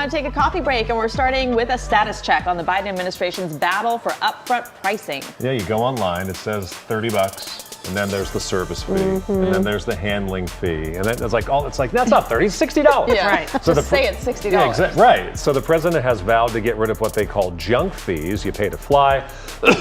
to take a coffee break, and we're starting with a status check on the Biden administration's battle for upfront pricing. Yeah, you go online, it says $30. And then there's the service fee, and then there's the handling fee, and then it's like, that's not $30, it's $60. Yeah, right. So just say it's $60. Yeah, right. So the president has vowed to get rid of what they call junk fees. You pay to fly,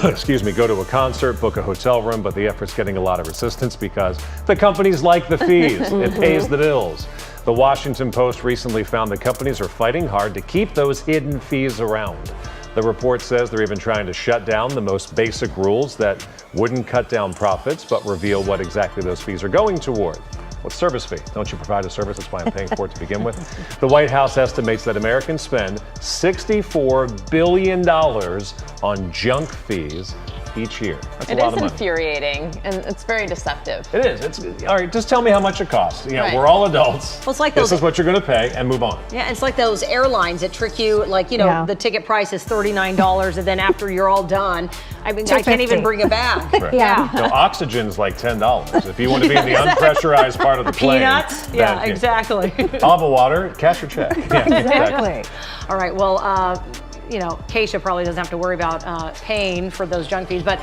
excuse me, go to a concert, book a hotel room, but the effort's getting a lot of resistance because the companies like the fees. It pays the bills. The Washington Post recently found that companies are fighting hard to keep those hidden fees around. The report says they're even trying to shut down the most basic rules that wouldn't cut down profits, but reveal what exactly those fees are going toward. What's service fee? Don't you provide a service? That's why I'm paying for it to begin with. The White House estimates that Americans spend $64 billion on junk fees each year. That's a lot of money. It is infuriating, and it's very deceptive. It is. It's all right. Just tell me how much it costs. Right. We're all adults. Well, it's like this is what you're going to pay, and move on. Yeah, it's like those airlines that trick you. Like the ticket price is $39, and then after you're all done, I mean, I can't even bring a bag. Right. Yeah. No, oxygen's like $10 if you want to be in the unpressurized part of the plane. Peanuts. Yeah, exactly. Olive water, cash or check. Yeah, exactly. All right. Well. Kcal probably doesn't have to worry about paying for those junk fees, but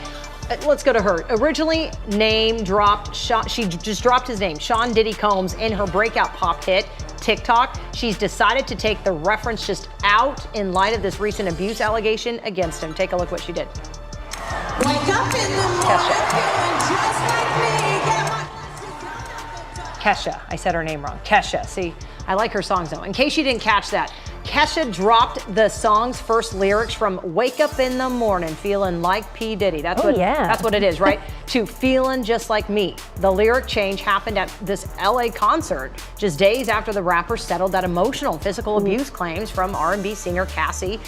let's go to her. Originally name dropped, she just dropped his name, Sean Diddy Combs, in her breakout pop hit, TikTok. She's decided to take the reference just out in light of this recent abuse allegation against him. Take a look what she did. Wake up in the morning, feeling just like me. Get my Kesha. I said her name wrong. Kesha. See, I like her songs though. In case you didn't catch that, Kesha dropped the song's first lyrics from "Wake Up in the Morning Feeling Like P. Diddy." That's what it is, right? To "Feeling Just Like Me." The lyric change happened at this LA concert just days after the rapper settled that emotional and physical abuse claims from R&B singer Cassie.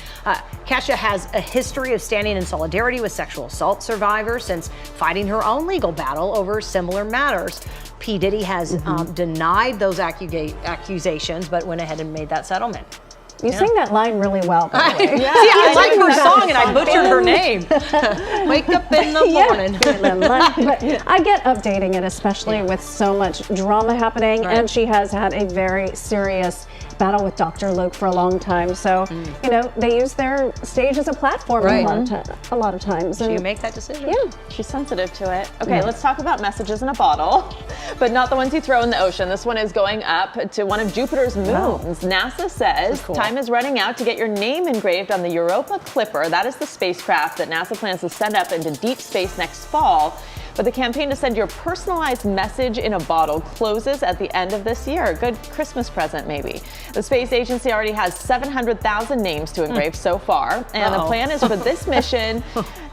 Kesha has a history of standing in solidarity with sexual assault survivors since fighting her own legal battle over similar matters. P. Diddy has denied those accusations, but went ahead and made that settlement. You sing that line really well, by the way. See, I like her song and I butchered her name. Wake up in the morning. But I get updating it, especially with so much drama happening, and she has had a very serious battle with Dr. Luke for a long time. So, they use their stage as a platform a lot of times. So you make that decision? Yeah. She's sensitive to it. Okay, let's talk about messages in a bottle, but not the ones you throw in the ocean. This one is going up to one of Jupiter's moons. NASA says time is running out to get your name engraved on the Europa Clipper. That is the spacecraft that NASA plans to send up into deep space next fall. But the campaign to send your personalized message in a bottle closes at the end of this year. A good Christmas present, maybe. The space agency already has 700,000 names to engrave so far. And the plan is for this mission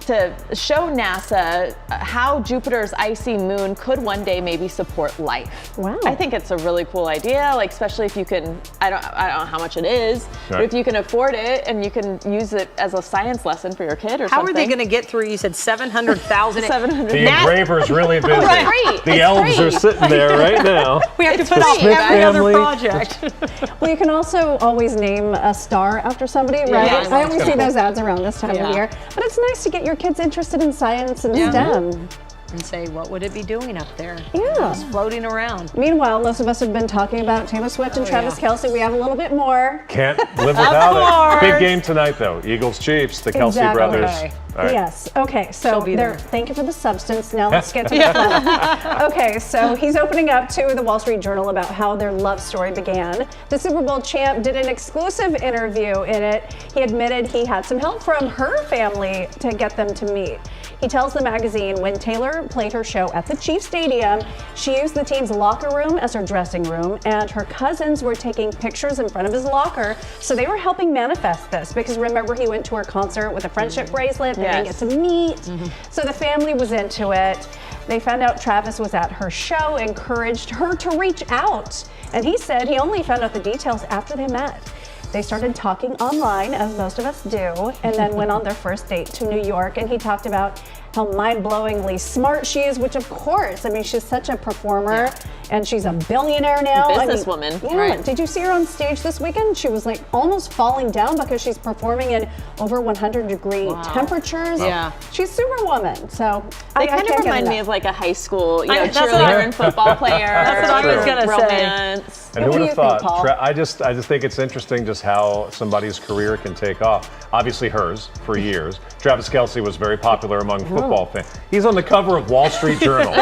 to show NASA how Jupiter's icy moon could one day maybe support life. Wow. I think it's a really cool idea, like especially if you can, I don't know how much it is, but if you can afford it and you can use it as a science lesson for your kid or something. How are they going to get through, you said 700,000? 700. The engraver's really busy. Right. The elves are sitting there right now. We have to put out every other project. Well, you can also always name a star after somebody, right? Yeah, I always see those ads around this time of year. But it's nice to get your kids interested in science and STEM. And say, what would it be doing up there? Yeah. Just floating around. Meanwhile, most of us have been talking about Taylor Swift and Travis Kelce. We have a little bit more. Can't live without it. Big game tonight, though. Eagles, Chiefs, the Kelce brothers. Okay. All right. Yes. Okay. So there. thank you for the substance. Now let's get to the fun. Okay. So he's opening up to the Wall Street Journal about how their love story began. The Super Bowl champ did an exclusive interview in it. He admitted he had some help from her family to get them to meet. He tells the magazine when Taylor played her show at the Chiefs Stadium, she used the team's locker room as her dressing room, and her cousins were taking pictures in front of his locker. So they were helping manifest this because remember he went to her concert with a friendship bracelet. They didn't get to meet. So the family was into it. They found out Travis was at her show, encouraged her to reach out. And he said he only found out the details after they met. They started talking online, as most of us do, and then went on their first date to New York. And he talked about how mind-blowingly smart she is, which of course, I mean, she's such a performer and she's a billionaire now. Businesswoman. Yeah. Did you see her on stage this weekend? She was like almost falling down because she's performing in over 100-degree temperatures. Yeah. She's Superwoman. So They I kind of can't get remind me enough. of like a high school, that's what cheerleader and football player. That's what I was gonna say. romance. And who What would do have you think, thought? Paul? I just think it's interesting just how somebody's career can take off. Obviously hers for years. Travis Kelce was very popular among football fans. He's on the cover of Wall Street Journal.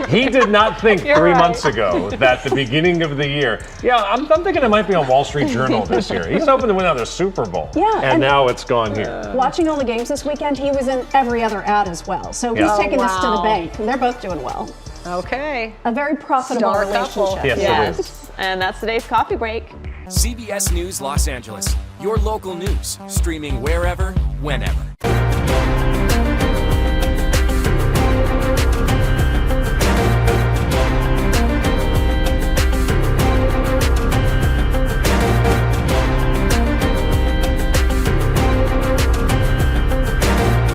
He did not think 3 months ago that the beginning of the year, I'm thinking it might be on Wall Street Journal this year. He's hoping to win another Super Bowl. Yeah, and now it's gone here. Watching all the games this weekend, he was in every other ad as well. So he's taking this to the bank. And they're both doing well. Okay. A very profitable Star relationship. couple. Yes, it is. And that's today's coffee break. CBS News Los Angeles, your local news, streaming wherever, whenever.